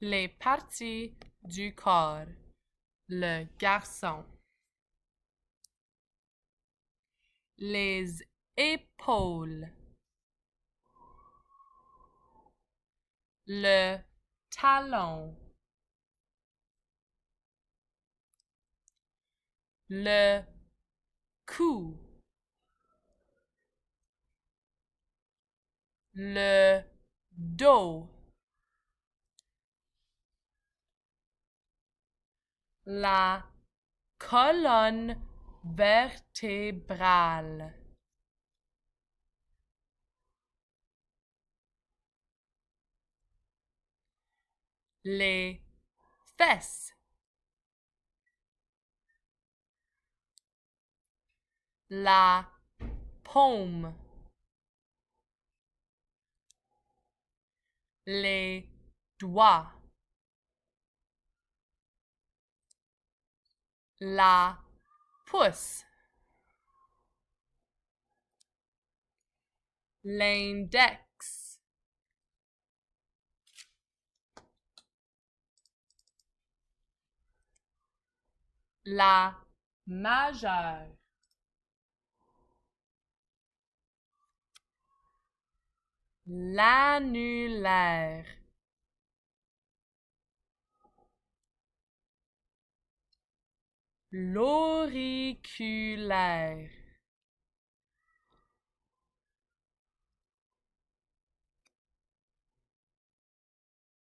Les parties du corps. Le garçon. Les épaules. Le talon. Le cou. Le dos. La colonne vertébrale. Les fesses. La paume. Les doigts. La pouce. L'index. La majeure. L'annulaire. L'auriculaire.